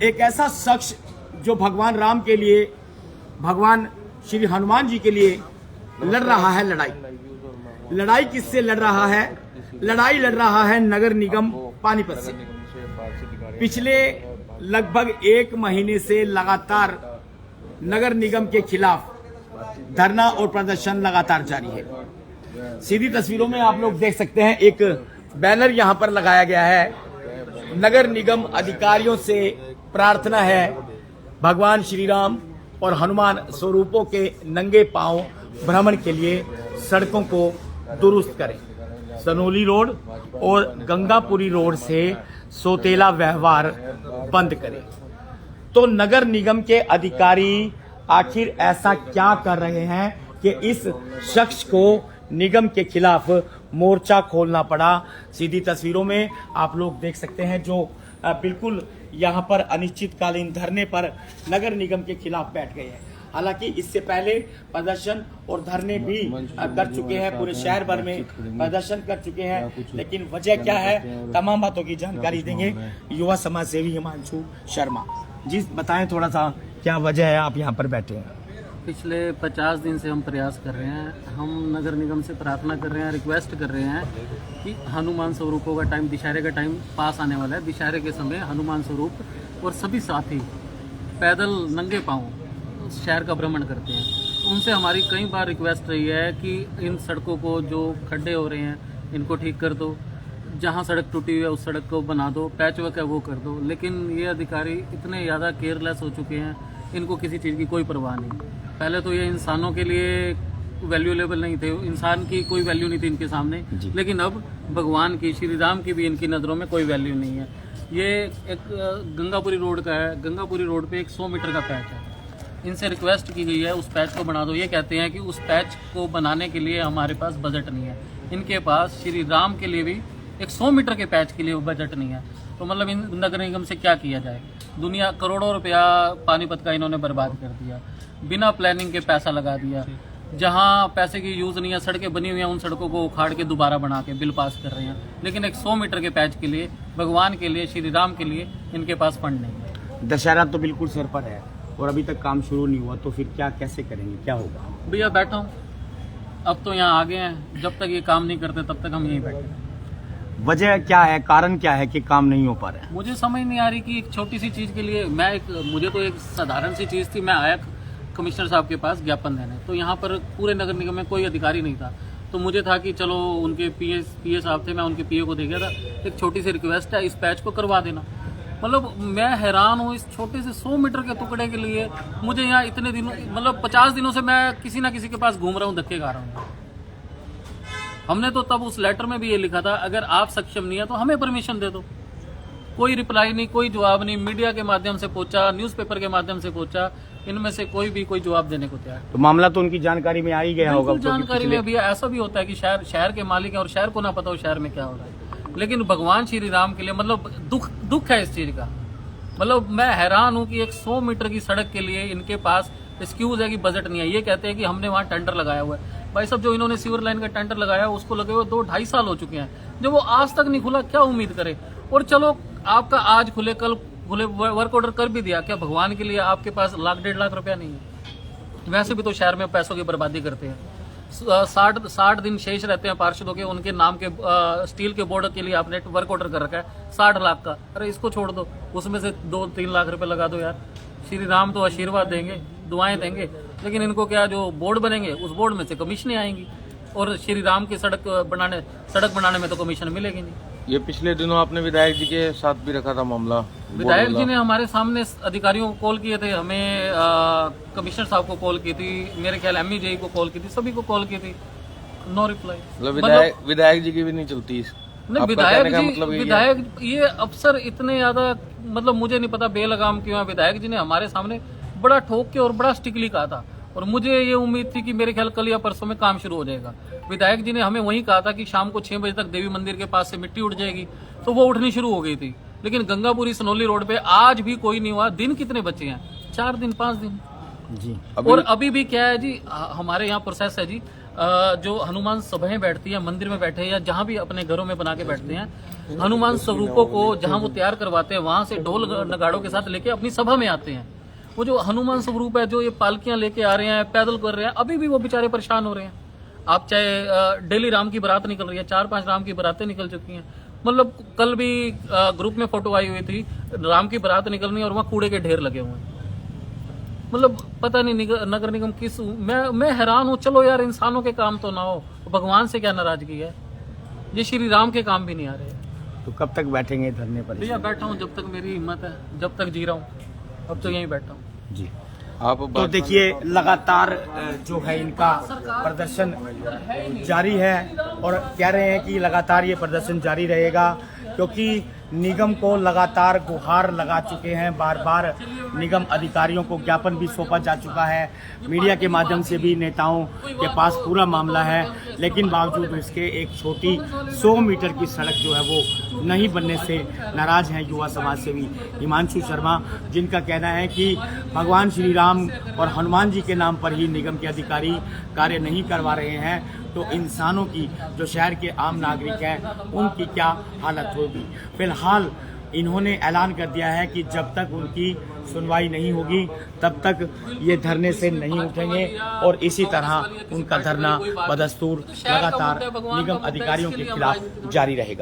एक ऐसा शख्स जो भगवान राम के लिए, भगवान श्री हनुमान जी के लिए लड़ रहा है लड़ाई किससे लड़ रहा है? लड़ाई लड़ रहा है नगर निगम पानीपत से। पिछले लगभग 1 महीने से लगातार नगर निगम के खिलाफ धरना और प्रदर्शन लगातार जारी है। सीधी तस्वीरों में आप लोग देख सकते हैं, एक बैनर यहां पर लगाया गया है। नगर निगम अधिकारियों से प्रार्थना है, भगवान श्री राम और हनुमान स्वरूपों के नंगे पांव भ्रमण के लिए सड़कों को दुरुस्त करें। सनोली रोड और गंगापुरी रोड से सोतेला व्यवहार बंद करें। तो नगर निगम के अधिकारी आखिर ऐसा क्या कर रहे हैं कि इस शख्स को निगम के खिलाफ मोर्चा खोलना पड़ा? सीधी तस्वीरों में आप लोग देख सकते हैं जो बिल्कुल यहाँ पर अनिश्चितकालीन धरने पर नगर निगम के खिलाफ बैठ गए हैं। हालांकि इससे पहले प्रदर्शन और धरने भी कर चुके हैं, पूरे शहर भर में प्रदर्शन कर चुके हैं, लेकिन वजह क्या है तमाम बातों की जानकारी देंगे युवा समाज सेवी हिमांशु शर्मा जी। बताएं थोड़ा सा क्या वजह है आप यहाँ पर बैठे हैं? पिछले 50 दिन से हम प्रयास कर रहे हैं, हम नगर निगम से प्रार्थना कर रहे हैं, रिक्वेस्ट कर रहे हैं कि हनुमान स्वरूपों का टाइम, दशहरे का टाइम पास आने वाला है। दशहरे के समय हनुमान स्वरूप और सभी साथी पैदल नंगे पांव शहर का भ्रमण करते हैं। उनसे हमारी कई बार रिक्वेस्ट रही है कि इन सड़कों को, जो खड्डे हो रहे हैं, इनको ठीक कर दो, जहाँ सड़क टूटी हुई है उस सड़क को बना दो, पैच वर्क है वो कर दो। लेकिन ये अधिकारी इतने ज़्यादा केयरलेस हो चुके हैं, इनको किसी चीज़ की कोई परवाह नहीं। पहले तो ये इंसानों के लिए वैल्यूएबल नहीं थे, इंसान की कोई वैल्यू नहीं थी इनके सामने, लेकिन अब भगवान की, श्री राम की भी इनकी नज़रों में कोई वैल्यू नहीं है। ये एक गंगापुरी रोड का है, गंगापुरी रोड पे एक 100 मीटर का पैच है। इनसे रिक्वेस्ट की गई है उस पैच को बना दो। ये कहते हैं कि उस पैच को बनाने के लिए हमारे पास बजट नहीं है। इनके पास श्री राम के लिए भी एक 100 मीटर के पैच के लिए बजट नहीं है। तो मतलब इन नगर निगम से क्या किया जाए? दुनिया करोड़ों रुपया पानीपत का इन्होंने बर्बाद कर दिया, बिना प्लानिंग के पैसा लगा दिया। जहाँ पैसे की यूज़ नहीं है, सड़कें बनी हुई हैं, उन सड़कों को उखाड़ के दोबारा बना के बिल पास कर रहे हैं। लेकिन एक 100 मीटर के पैच के लिए, भगवान के लिए, श्री राम के लिए इनके पास फंड नहीं है। दशहरा तो बिल्कुल सिर पर है और अभी तक काम शुरू नहीं हुआ, तो फिर क्या कैसे करेंगे, क्या होगा? भैया बैठा हूँ, अब तो यहाँ आ गए हैं, जब तक ये काम नहीं करते तब तक हम यहीं बैठे हैं। वजह क्या है, कारण क्या है कि काम नहीं हो पा रहा है? मुझे समझ नहीं आ रही कि एक छोटी सी चीज़ के लिए मुझे तो एक साधारण सी चीज़ थी। मैं आया कमिश्नर साहब के पास ज्ञापन देने, तो यहाँ पर पूरे नगर निगम में कोई अधिकारी नहीं था। तो मुझे था कि चलो उनके पीए साहब थे, मैं उनके पीए को दे गया था, एक छोटी सी रिक्वेस्ट है, इस पैच को करवा देना। मतलब मैं हैरान हूँ, इस छोटे से 100 मीटर के टुकड़े के लिए मुझे यहाँ इतने दिनों, मतलब 50 दिनों से मैं किसी ना किसी के पास घूम रहा हूँ, धक्के खा रहा हूँ। हमने तो तब उस लेटर में भी ये लिखा था, अगर आप सक्षम नहीं है तो हमें परमिशन दे दो। कोई रिप्लाई नहीं, कोई जवाब नहीं। मीडिया के माध्यम से पूछा, न्यूज़पेपर के माध्यम से पूछा, इनमें से कोई भी कोई जवाब देने को तैयार। तो मामला तो उनकी जानकारी में आ ही गया होगा। जानकारी में भी ऐसा भी होता है कि शहर के मालिक है और शहर को ना पता हो शहर में क्या हो रहा है। लेकिन भगवान श्री राम के लिए, मतलब दुख है इस चीज का। मतलब मैं हैरान हूँ कि एक 100 मीटर की सड़क के लिए इनके पास एक्सक्यूज है कि बजट नहीं है। ये कहते हैं कि हमने वहाँ टेंडर लगाया हुआ है। भाई साहब, जो इन्होंने सीवर लाइन का टेंडर लगाया उसको लगे हुए 2-2.5 साल हो चुके हैं, जब वो आज तक नहीं खुला, क्या उम्मीद करे? और चलो आपका आज खुले, कल खुले, वर्क ऑर्डर कर भी दिया, क्या भगवान के लिए आपके पास 1.5 लाख रुपया नहीं है? वैसे भी तो शहर में पैसों की बर्बादी करते हैं। 60 दिन शेष रहते हैं पार्षदों के, उनके नाम के स्टील के बोर्ड के लिए आपने वर्क ऑर्डर कर रखा है 60 लाख का। अरे इसको छोड़ दो, उसमें से 2-3 लाख रुपए लगा दो यार। श्री राम तो आशीर्वाद देंगे, दुआएं देंगे, लेकिन इनको क्या, जो बोर्ड बनेंगे उस बोर्ड में से कमीशनें आएंगी, और श्री राम की सड़क बनाने में तो कमीशन मिलेगी नहीं। ये पिछले दिनों आपने विधायक जी के साथ भी रखा था मामला। विधायक जी ने हमारे सामने अधिकारियों को कॉल किए थे, हमें कमिश्नर साहब को कॉल की थी, मेरे ख्याल MEJ को कॉल की थी, सभी को कॉल की थी, नो रिप्लाई। मतलब विधायक जी की भी नहीं चलती? नहीं, विधायक ये अफसर इतने ज्यादा, मतलब मुझे नहीं पता बेलगाम क्यों है। विधायक जी ने हमारे सामने बड़ा ठोक के और बड़ा स्टिकली कहा था, और मुझे ये उम्मीद थी कि मेरे ख्याल कल या परसों में काम शुरू हो जाएगा। विधायक जी ने हमें वही कहा था कि शाम को 6 बजे तक देवी मंदिर के पास से मिट्टी उठ जाएगी, तो वो उठनी शुरू हो गई थी। लेकिन गंगापुरी सनोली रोड पे आज भी कोई नहीं हुआ। दिन कितने बचे हैं? 4 दिन 5 दिन जी। और अभी भी क्या है जी, हमारे यहाँ प्रोसेस है जी, जो हनुमान सभाएं बैठती है, मंदिर में बैठे या जहाँ भी अपने घरों में बना के बैठते हैं, हनुमान स्वरूपों को जहां वो तैयार करवाते हैं वहां से ढोल नगाड़ों के साथ लेके अपनी सभा में आते हैं। वो जो हनुमान स्वरूप है, जो ये पालकियां लेके आ रहे हैं, पैदल कर रहे हैं, अभी भी वो बेचारे परेशान हो रहे हैं। आप चाहे डेली राम की बारात निकल रही है, 4-5 राम की बारातें निकल चुकी हैं। मतलब कल भी ग्रुप में फोटो आई हुई थी, राम की बारात निकल रही है और वहाँ कूड़े के ढेर लगे हुए हैं। मतलब पता नहीं नगर निगम किस, मैं हैरान हूँ। चलो यार, इंसानों के काम तो ना हो, भगवान से क्या नाराजगी है? ये श्री राम के काम भी नहीं आ रहे। तो कब तक बैठेंगे धरने पर? भैया बैठा हूँ जब तक मेरी हिम्मत है, जब तक जी रहा हूँ, अब तो यहीं बैठा हूँ जी। आप तो देखिए, लगातार जो है इनका प्रदर्शन जारी है और कह रहे हैं कि लगातार ये प्रदर्शन जारी रहेगा, क्योंकि निगम को लगातार गुहार लगा चुके हैं। बार बार निगम अधिकारियों को ज्ञापन भी सौंपा जा चुका है, मीडिया के माध्यम से भी नेताओं के पास पूरा मामला है, लेकिन बावजूद इसके एक छोटी 100 मीटर की सड़क जो है वो नहीं बनने से नाराज हैं युवा समाज सेवी हिमांशु शर्मा, जिनका कहना है कि भगवान श्री राम और हनुमान जी के नाम पर ही निगम के अधिकारी कार्य नहीं करवा रहे हैं, तो इंसानों की, जो शहर के आम नागरिक हैं, उनकी क्या हालत होगी। फिलहाल इन्होंने ऐलान कर दिया है कि जब तक उनकी सुनवाई नहीं होगी तब तक ये धरने से नहीं उठेंगे और इसी तरह उनका धरना बदस्तूर लगातार निगम अधिकारियों के खिलाफ जारी रहेगा।